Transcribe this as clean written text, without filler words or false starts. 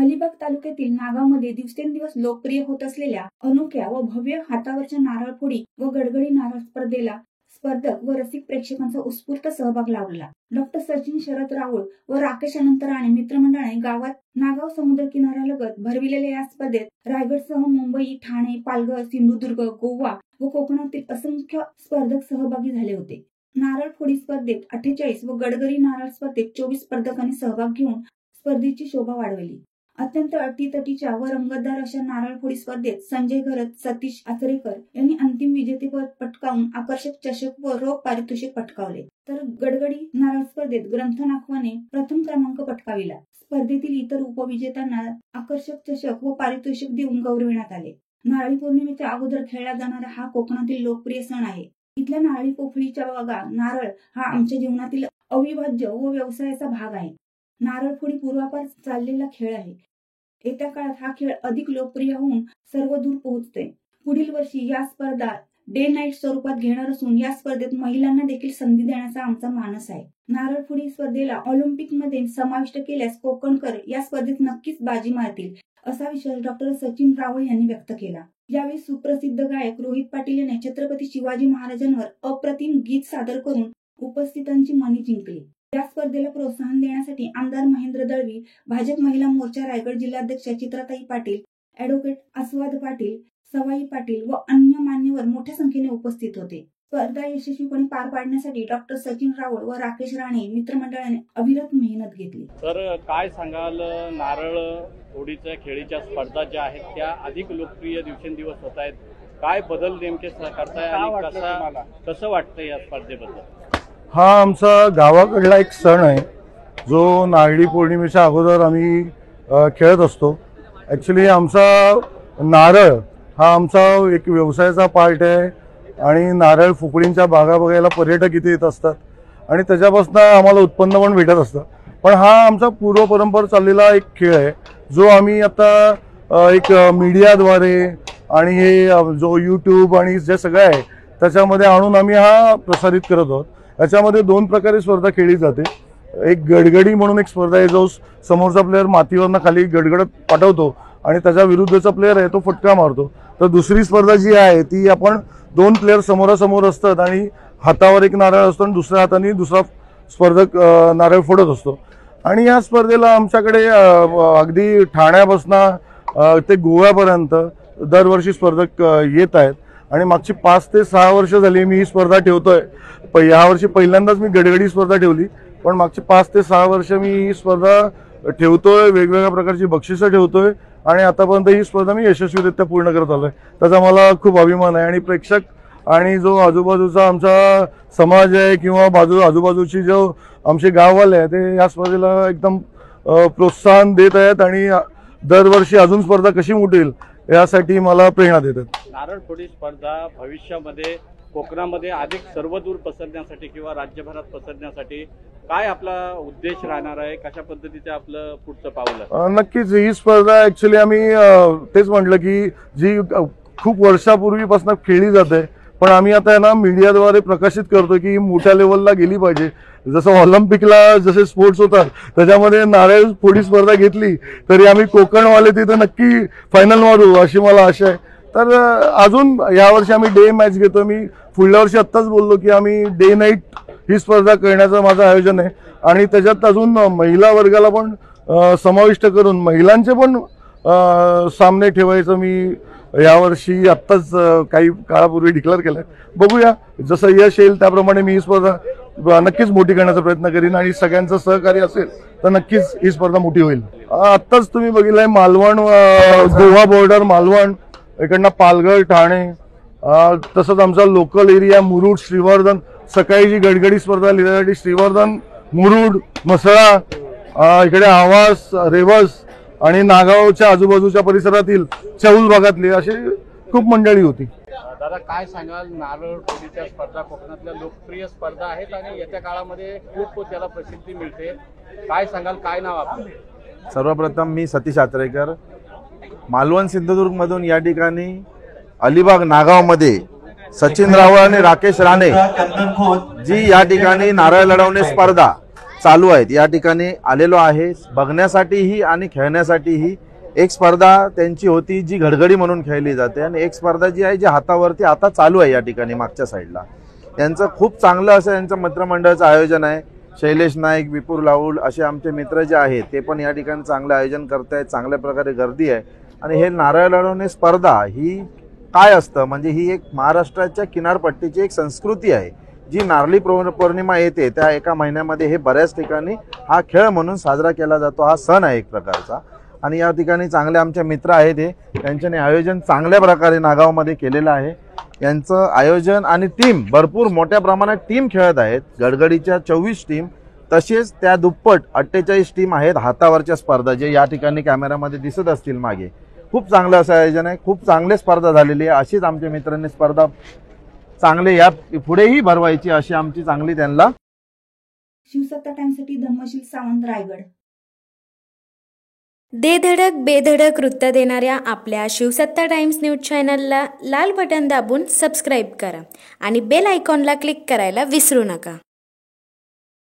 अलिबाग तालुक्यातील नागावमध्ये दिवसेंदिवस लोकप्रिय होत असलेल्या अनोख्या व भव्य हातावरच्या नारळ फोडी व गडगडी नारळ स्पर्धेला स्पर्धक व रसिक प्रेक्षकांचा उत्स्फूर्त सहभाग लाभला। डॉक्टर सचिन शरद राऊळ व राकेश अनंत राणे मित्रमंडळाने गावात नागाव समुद्र किनाऱ्यालगत भरविलेल्या या स्पर्धेत रायगडसह मुंबई, ठाणे, पालघर, सिंधुदुर्ग, गोवा व कोकणातील असंख्य स्पर्धक सहभागी झाले होते। नारळ फोडी स्पर्धेत 48 व गडगडी नारळ स्पर्धेत 24 स्पर्धकांनी सहभाग घेऊन स्पर्धेची शोभा वाढवली। अत्यंत अटीतटीच्या व रंगतदार अशा नारळ फोडी स्पर्धेत संजय घरत, सतीश आचरेकर यांनी अंतिम विजेतेपद पटकावून आकर्षक चषक व रोख पारितोषिक पटकावले, तर गडगडी नारळ स्पर्धेत ग्रंथ नाखवाने प्रथम क्रमांक पटकाविला। स्पर्धेतील इतर उपविजेत्यांना आकर्षक चषक व पारितोषिक देऊन गौरविण्यात आले। नारळी पौर्णिमेच्या अगोदर खेळला जाणारा हा कोकणातील लोकप्रिय सण आहे। इथल्या नारळी पोफळीच्या बागा, नारळ हा आमच्या जीवनातील अविभाज्य व व्यवसायाचा भाग आहे। नारळ फोडी पूर्वापार चाललेला खेळ आहे। येत्या काळात हा खेळ अधिक लोकप्रिय होऊन सर्व दूर पोहोचतोय। पुढील वर्षी या स्पर्धा डे नाईट स्वरूपात घेणार असून या स्पर्धेत महिलांना देखील संधी देण्याचा आमचा मानस आहे। नारळ फोडी स्पर्धेला ऑलिम्पिक मध्ये समाविष्ट केल्यास कोकणकर या स्पर्धेत नक्कीच बाजी मारतील, असा विश्वास डॉक्टर सचिन राऊळ यांनी व्यक्त केला। यावेळी सुप्रसिद्ध गायक रोहित पाटील यांनी छत्रपती शिवाजी महाराजांवर अप्रतिम गीत सादर करून उपस्थितांची मने जिंकली। या स्पर्धेला प्रोत्साहन देण्यासाठी आमदार महेंद्र दळवी, भाजप महिला मोर्चा रायगड जिल्हाध्यक्ष चित्राताई पाटील, ॲडव्होकेट आस्वाद पाटील, सवाई पाटील व अन्य मान्यवर मोठ्या संख्येने उपस्थित होते। स्पर्धा यशस्वीपणे पार पाडण्यासाठी डॉक्टर सचिन राऊळ व राकेश राणे मित्रमंडळाने अविरत मेहनत घेतली। तर काय सांगाल, नारळ फोडीच्या खेळीच्या स्पर्धा ज्या आहेत त्या अधिक लोकप्रिय दिवसेंदिवस होत आहेत, काय बदल नेमके करताय आणि कसं वाटतं या स्पर्धेबद्दल? हा आमचा गावाकडला एक सण आहे जो नारळी पौर्णिमेच्या अगोदर आम्ही खेळत असतो। ॲक्च्युली आमचा नारळ हा आमचा एक व्यवसायाचा पार्ट आहे आणि नारळ फुकळींच्या बागा बघायला पर्यटक इथे येत असतात आणि त्याच्यापासून आम्हाला उत्पन्न पण भेटत असतं। पण हा आमचा पूर्व परंपरा चाललेला एक खेळ आहे जो आम्ही आता एक मीडियाद्वारे आणि हे जो यूट्यूब आणि जे सगळं आहे त्याच्यामध्ये आणून आम्ही हा प्रसारित करत आहोत। याच्यामध्ये 2 प्रकारे स्पर्धा खेळली जाते। एक गडगडी म्हणून एक स्पर्धा आहे जो समोरचा प्लेअर मातीवरनं खाली गडगडत पाठवतो आणि त्याच्या विरुद्धचा प्लेअर आहे तो फटका मारतो। तर दुसरी स्पर्धा जी आहे ती आपण 2 प्लेअर समोरासमोर असतात आणि हातावर एक नारळ असतो आणि दुसऱ्या हाताने दुसरा स्पर्धक नारळ फोडत असतो। आणि या स्पर्धेला आमच्याकडे अगदी ठाण्यापासून ते गोव्यापर्यंत दरवर्षी स्पर्धक येत आहेत आणि मागची 5 ते 6 वर्ष झाली मी ही स्पर्धा ठेवतोय। यावर्षी पहिल्यांदाच मी गडगडी स्पर्धा ठेवली, पण मागची 5 ते 6 वर्ष मी ही स्पर्धा ठेवतोय, वेगवेगळ्या प्रकारची बक्षिसं ठेवतोय आणि आतापर्यंत ही स्पर्धा मी यशस्वीरित्या पूर्ण करत आलोय। त्याचा मला खूप अभिमान आहे आणि प्रेक्षक आणि जो आजूबाजूचा आमचा समाज आहे किंवा आजूबाजूची जो आमचे गाववाले आहे ते या स्पर्धेला एकदम प्रोत्साहन देत आहेत आणि दरवर्षी अजून स्पर्धा कशी मोठेल यासाठी मला प्रेरणा देतात। नारळ फोडी स्पर्धा भविष्यामध्ये कोकणामध्ये अधिक सर्वदूर पसरण्यासाठी किंवा राज्यभरात पसरण्यासाठी काय आपला उद्देश राहणार आहे, कशा पद्धतीचं आपलं पुढचं पाऊल आहे? नक्कीच ही स्पर्धा ऍक्च्युली आम्ही तेच म्हटलं की जी खूप वर्षापूर्वीपासून खेळली जाते, पण आम्ही आता ना मीडियाद्वारे प्रकाशित करतो की मोठ्या लेवलला गेली पाहिजे। जसं ऑलिम्पिकला जसे स्पोर्ट्स होतात त्याच्यामध्ये नारळ फोडी स्पर्धा घेतली तरी आम्ही कोकणवाले तिथे नक्की फायनल मारू अशी मला आशा आहे। तर अजून यावर्षी आम्ही डे मॅच घेतो। मी पुढल्या वर्षी आत्ताच बोललो की आम्ही डे नाईट ही स्पर्धा करण्याचं माझं आयोजन आहे आणि त्याच्यात अजून महिला वर्गाला पण समाविष्ट करून महिलांचे पण सामने ठेवायचं मी यावर्षी आत्ताच काही काळापूर्वी डिक्लेअर केलंय। बघूया जसं यश येईल त्याप्रमाणे मी ही स्पर्धा नक्कीच मोठी करण्याचा प्रयत्न करीन आणि सगळ्यांचं सहकार्य असेल तर नक्कीच ही स्पर्धा मोठी होईल। आत्ताच तुम्ही बघितलंय मालवण, गोवा बॉर्डर मालवण, इकडनं पालघर, ठाणे, तसंच आमचा लोकल एरिया मुरुड, श्रीवर्धन, सकाळी जी गडगडी स्पर्धा लिहिण्यासाठी श्रीवर्धन, मुरुड, म्हसळा, इकडे आवास, रेवस आणि नागावच्या आजूबाजूच्या परिसरातील चौल भागातली अशी खूप मंडळी होती। दादा काय सांगाल, नारळ फोडीच्या स्पर्धा कोकणातल्या लोकप्रिय स्पर्धा आहेत आणि येत्या काळामध्ये खूप त्याला प्रसिद्धी मिळते, काय सांगाल, काय नाव आपलं? सर्वप्रथम मी सतीश आचरेकर, मालवण सिंधुदुर्ग मधून या ठिकाणी अलिबाग नागावमध्ये सचिन राऊळ आणि राकेश राणे जी या ठिकाणी नारळ लढवणे स्पर्धा चालू आहेत या ठिकाणी आलेलो आहे बघण्यासाठीही आणि खेळण्यासाठीही। एक स्पर्धा त्यांची होती जी घडघडी म्हणून खेळली जाते आणि एक स्पर्धा जी आहे जी हातावरती आता चालू आहे या ठिकाणी मागच्या साईडला। यांचं खूप चांगलं असं यांचं मित्रमंडळाचं आयोजन आहे। शैलेश नाईक, विपुल राहुल असे आमचे मित्र जे आहेत ते पण या ठिकाणी चांगलं आयोजन करतायत, चांगल्या प्रकारे गर्दी आहे। आणि हे नारळ लढवणे स्पर्धा ही काय असतं म्हणजे ही एक महाराष्ट्राच्या किनारपट्टीची एक संस्कृती आहे जी नारळी पौर्णिमा येते त्या एका महिन्यामध्ये हे बऱ्याच ठिकाणी हा खेळ म्हणून साजरा केला जातो, हा सण आहे एक प्रकारचा। आणि या ठिकाणी चांगले आमचे मित्र आहेत हे त्यांच्याने आयोजन चांगल्या प्रकारे नागावमध्ये केलेलं आहे। यांचं आयोजन आणि टीम भरपूर मोठ्या प्रमाणात टीम खेळत आहेत। गडगडीच्या 24 टीम तसेच त्या दुप्पट 48 टीम आहेत हातावरच्या स्पर्धा जे या ठिकाणी कॅमेरामध्ये दिसत असतील मागे। खूप चांगलं असं आयोजन आहे, खूप चांगली स्पर्धा झालेली आहे। अशीच आमच्या मित्रांनी स्पर्धा चांगले या पुढेही भरवायची अशी आमची चांगली त्यांना। शिवसत्ता टाइम्ससाठी धम्मशील सावंत, रायगड। दे धडक बेधडक वृत्त देणाऱ्या आपल्या शिवसत्ता टाइम्स न्यूज चॅनलला लाल बटन दाबून सबस्क्राईब करा आणि बेल आयकॉनला क्लिक करायला विसरू नका।